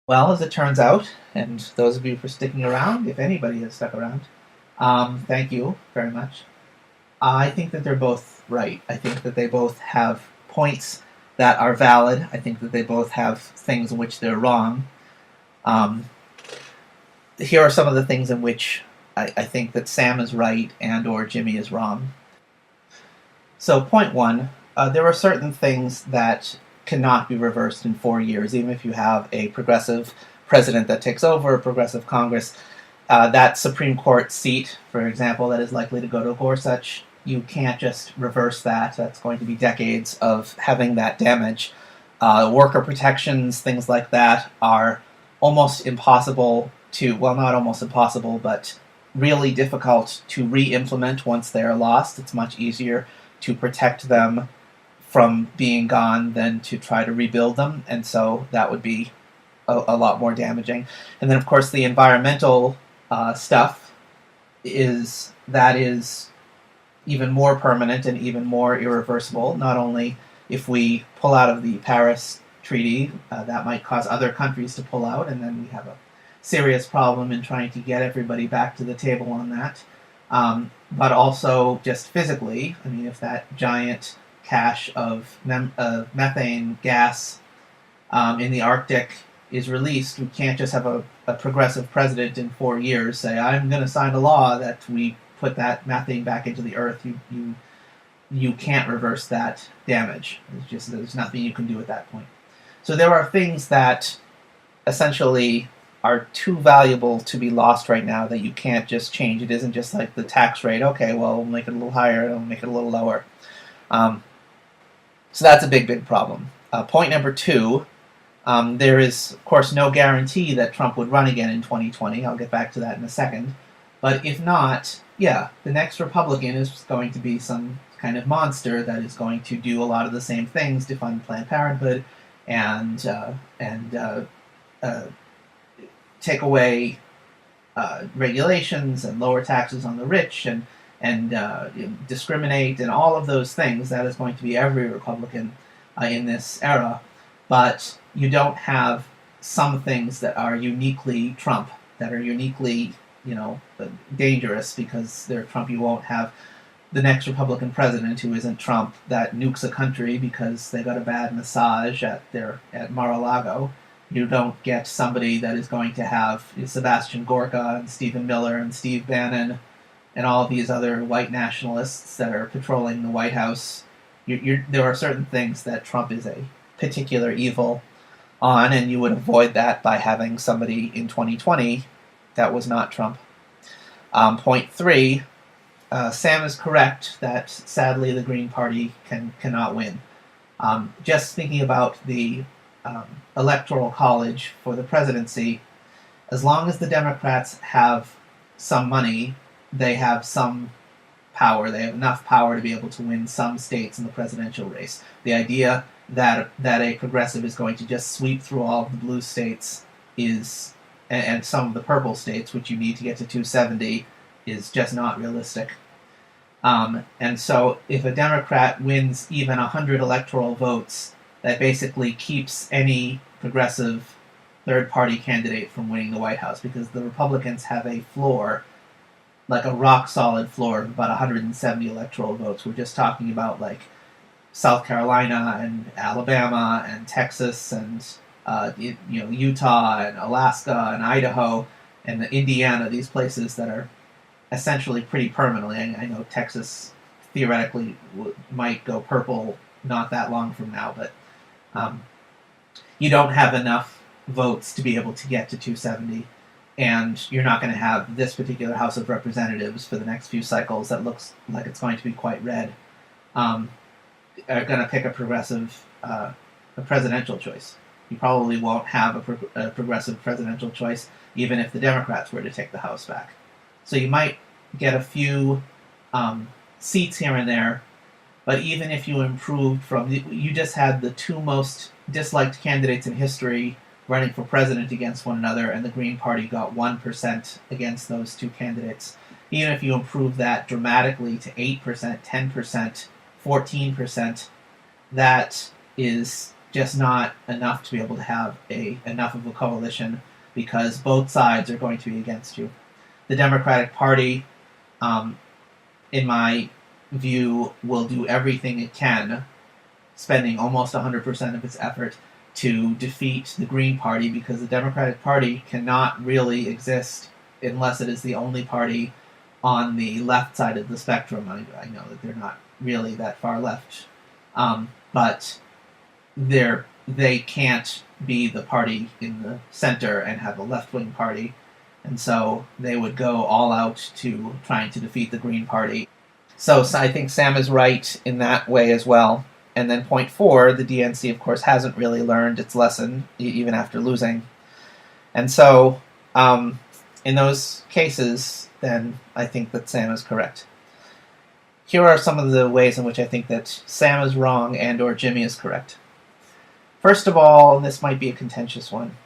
Well, as it turns out, and those of you for sticking around, if anybody has stuck around, thank you very much. I think that they're both right. I think that they both have points that are valid. I think that they both have things in which they're wrong. Um, Here are some of the things in which I think that Sam is right and or Jimmy is wrong. So, point one, there are certain things that cannot be reversed in 4 years, even if you have a progressive president that takes over, a progressive Congress. That Supreme Court seat, for example, that is likely to go to Gorsuch, you can't just reverse that. That's going to be decades of having that damage. Worker protections, things like that, are almost impossible to, well, not almost impossible, but really difficult to re implement once they are lost. It's much easier to protect them from being gone than to try to rebuild them, and so that would be a lot more damaging. And then, of course, the environmental stuff is even more permanent and even more irreversible. Not only if we pull out of the Paris Treaty, that might cause other countries to pull out, and then we have a serious problem in trying to get everybody back to the table on that. But also just physically, I mean, if that giant cache of methane gas in the Arctic is released, we can't just have a progressive president in 4 years say, "I'm going to sign a law that we put that methane back into the earth." You can't reverse that damage. There's nothing you can do at that point. So there are things that essentially are too valuable to be lost right now that you can't just change. It isn't just like the tax rate. Okay, well, we'll make it a little higher, we'll make it a little lower. Um, so that's a big, big problem. Point number two, there is, of course, no guarantee that Trump would run again in 2020. I'll get back to that in a second. But if not, yeah, the next Republican is going to be some kind of monster that is going to do a lot of the same things to fund Planned Parenthood and take away regulations and lower taxes on the rich and discriminate and all of those things. That is going to be every Republican in this era. But you don't have some things that are uniquely Trump, that are uniquely, dangerous because they're Trump. You won't have the next Republican president who isn't Trump that nukes a country because they got a bad massage at Mar-a-Lago. You don't get somebody that is going to have Sebastian Gorka and Stephen Miller and Steve Bannon and all these other white nationalists that are patrolling the White House. There are certain things that Trump is a particular evil on, and you would avoid that by having somebody in 2020 that was not Trump. Point three, Sam is correct that sadly the Green Party cannot win. Just thinking about the Electoral College for the presidency, as long as the Democrats have some money, they have some power. They have enough power to be able to win some states in the presidential race. The idea that a progressive is going to just sweep through all of the blue states and some of the purple states, which you need to get to 270, is just not realistic. And so if a Democrat wins even 100 electoral votes, that basically keeps any progressive third-party candidate from winning the White House, because the Republicans have a floor, like a rock-solid floor of about 170 electoral votes. We're just talking about like South Carolina and Alabama and Texas and Utah and Alaska and Idaho and Indiana, these places that are essentially pretty permanently. I know Texas theoretically might go purple not that long from now, but you don't have enough votes to be able to get to 270, and you're not going to have this particular House of Representatives for the next few cycles that looks like it's going to be quite red. Are going to pick a progressive a presidential choice. You probably won't have a progressive presidential choice even if the Democrats were to take the House back. So you might get a few seats here and there, but even if you improved you just had the two most disliked candidates in history running for president against one another, and the Green Party got 1% against those two candidates. Even if you improve that dramatically to 8%, 10%, 14%, that is just not enough to be able to have enough of a coalition, because both sides are going to be against you. The Democratic Party, in my view, will do everything it can, spending almost 100% of its effort to defeat the Green Party, because the Democratic Party cannot really exist unless it is the only party on the left side of the spectrum. I know that they're not really that far left, but they can't be the party in the center and have a left-wing party, and so they would go all out to trying to defeat the Green Party. So I think Sam is right in that way as well. And then point 4, the DNC, of course, hasn't really learned its lesson, even after losing. And so, in those cases, then I think that Sam is correct. Here are some of the ways in which I think that Sam is wrong and or Jimmy is correct. First of all, and this might be a contentious one,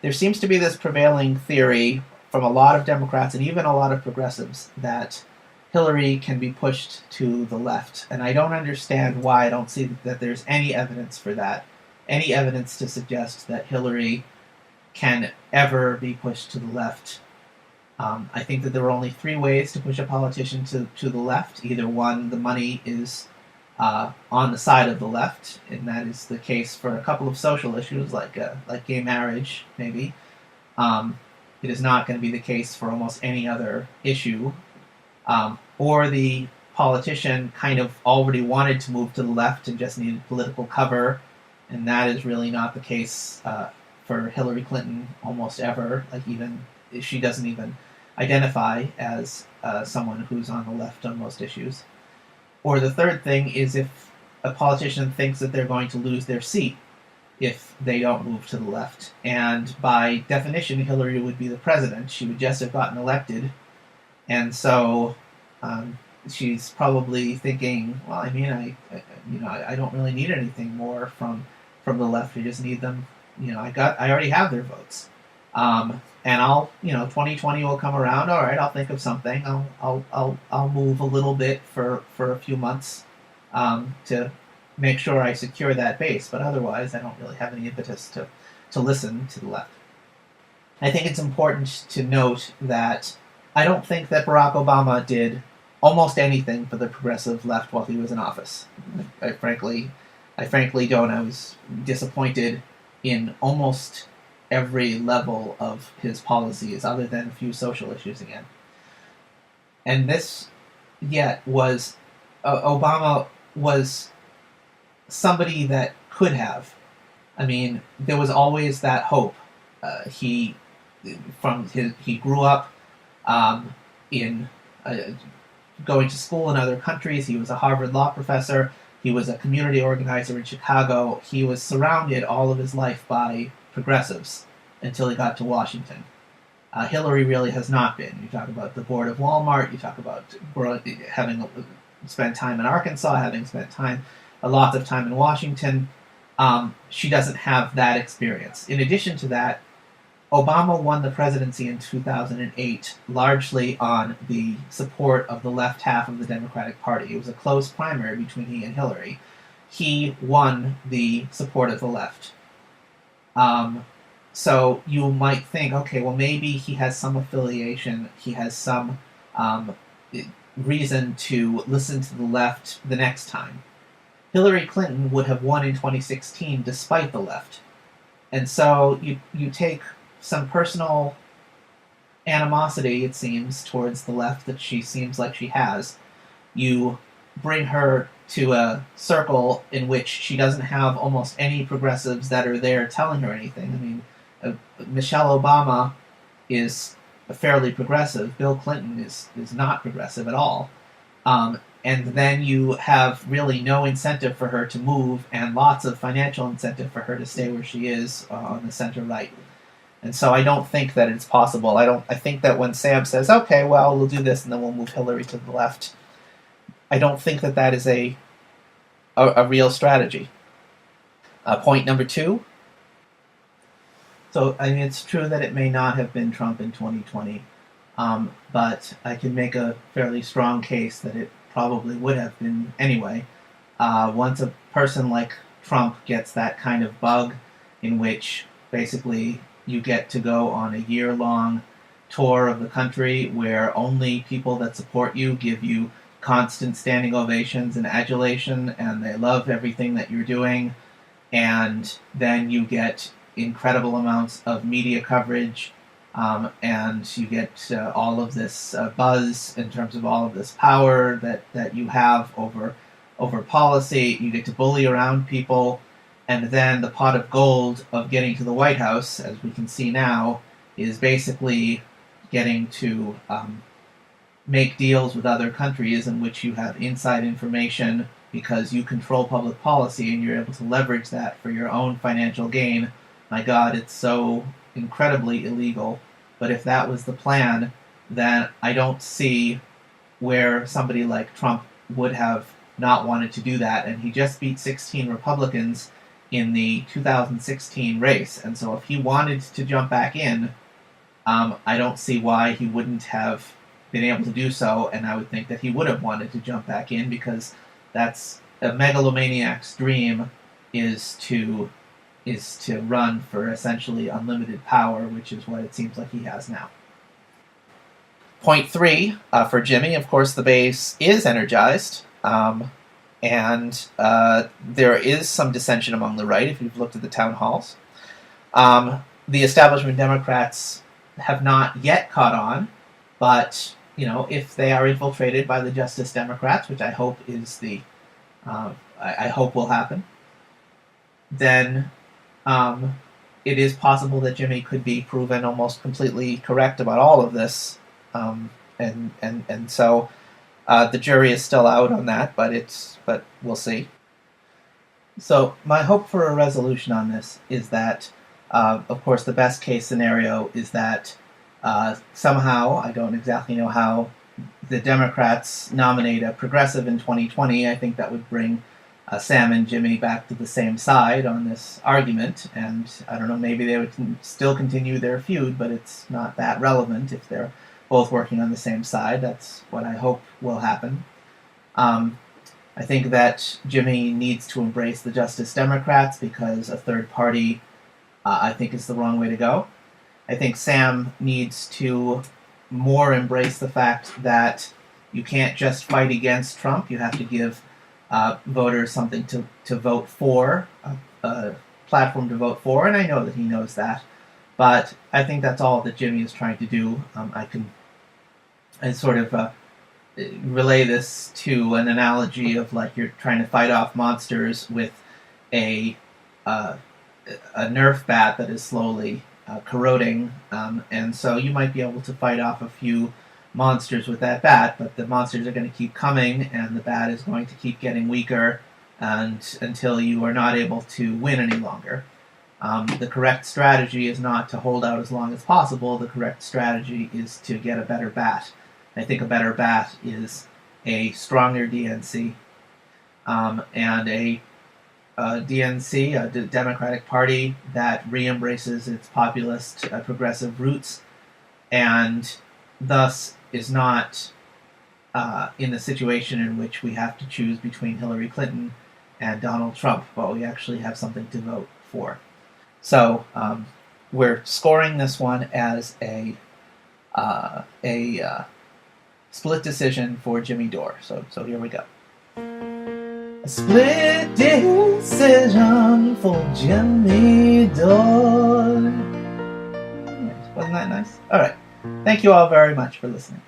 there seems to be this prevailing theory from a lot of Democrats and even a lot of progressives that Hillary can be pushed to the left. And I don't understand why. I don't see that there's any evidence for that. Any evidence to suggest that Hillary can ever be pushed to the left. I think that there are only 3 ways to push a politician to the left. Either one, the money is on the side of the left, and that is the case for a couple of social issues like gay marriage, maybe. It is not going to be the case for almost any other issue. Or the politician kind of already wanted to move to the left and just needed political cover, and that is really not the case for Hillary Clinton almost ever. Like, even she doesn't even identify as someone who's on the left on most issues. Or the third thing is if a politician thinks that they're going to lose their seat if they don't move to the left. And by definition, Hillary would be the president. She would just have gotten elected. And so she's probably thinking, well, I mean, I don't really need anything more from the left. We just need them. I already have their votes. And I'll, 2020 will come around. All right, I'll think of something. I'll move a little bit for a few months to make sure I secure that base. But otherwise, I don't really have any impetus to listen to the left. I think it's important to note that I don't think that Barack Obama did almost anything for the progressive left while he was in office. I frankly don't. I was disappointed in almost every level of his policies, other than a few social issues again. And this, yet, was Obama was somebody that could have. I mean, there was always that hope. He grew up in going to school in other countries. He was a Harvard law professor. He was a community organizer in Chicago. He was surrounded all of his life by progressives until he got to Washington. Hillary really has not been. You talk about the board of Walmart. You talk about having spent time in Arkansas, having spent a lot of time in Washington. She doesn't have that experience. In addition to that, Obama won the presidency in 2008 largely on the support of the left half of the Democratic Party. It was a close primary between he and Hillary. He won the support of the left. So you might think, okay, well, maybe he has some affiliation, he has some reason to listen to the left the next time. Hillary Clinton would have won in 2016 despite the left. And so you take some personal animosity, it seems, towards the left that she seems like she has. You bring her to a circle in which she doesn't have almost any progressives that are there telling her anything. I mean, Michelle Obama is fairly progressive. Bill Clinton is not progressive at all. And then you have really no incentive for her to move and lots of financial incentive for her to stay where she is on the center-right. And so I don't think that it's possible. I think that when Sam says, okay, well, we'll do this and then we'll move Hillary to the left, I don't think that that is a real strategy. Point number 2. So, I mean, it's true that it may not have been Trump in 2020, but I can make a fairly strong case that it probably would have been anyway. Once a person like Trump gets that kind of bug in which basically you get to go on a year-long tour of the country where only people that support you give you constant standing ovations and adulation, and they love everything that you're doing, and then you get incredible amounts of media coverage, and you get all of this buzz in terms of all of this power that you have over policy. You get to bully around people, and then the pot of gold of getting to the White House, as we can see now, is basically getting to make deals with other countries in which you have inside information because you control public policy and you're able to leverage that for your own financial gain. My God, it's so incredibly illegal. But if that was the plan, then I don't see where somebody like Trump would have not wanted to do that. And he just beat 16 Republicans in the 2016 race. And so if he wanted to jump back in, I don't see why he wouldn't have been able to do so. And I would think that he would have wanted to jump back in, because that's a megalomaniac's dream, is to run for essentially unlimited power, which is what it seems like he has now. Point 3, for Jimmy, of course, the base is energized, and there is some dissension among the right if you've looked at the town halls. The establishment Democrats have not yet caught on, but if they are infiltrated by the Justice Democrats, which I hope is I hope will happen, then it is possible that Jimmy could be proven almost completely correct about all of this, and so the jury is still out on that, but we'll see. So my hope for a resolution on this is that, of course, the best case scenario is that somehow, I don't exactly know how, the Democrats nominate a progressive in 2020. I think that would bring Sam and Jimmy back to the same side on this argument, and I don't know, maybe they would still continue their feud, but it's not that relevant if they're both working on the same side. That's what I hope will happen. I think that Jimmy needs to embrace the Justice Democrats, because a third party, I think, is the wrong way to go. I think Sam needs to more embrace the fact that you can't just fight against Trump. You have to give voters something to vote for, a platform to vote for, and I know that he knows that. But I think that's all that Jimmy is trying to do. I sort of relay this to an analogy of like you're trying to fight off monsters with a Nerf bat that is slowly corroding, and so you might be able to fight off a few monsters with that bat, but the monsters are going to keep coming, and the bat is going to keep getting weaker, and until you are not able to win any longer. The correct strategy is not to hold out as long as possible. The correct strategy is to get a better bat. I think a better bat is a stronger DNC, and a DNC, a Democratic Party that re-embraces its populist, progressive roots, and thus is not in the situation in which we have to choose between Hillary Clinton and Donald Trump, but we actually have something to vote for. So we're scoring this one as a split decision for Jimmy Dore. So here we go. A split decision for Jimmy Dore. Wasn't that nice? All right. Thank you all very much for listening.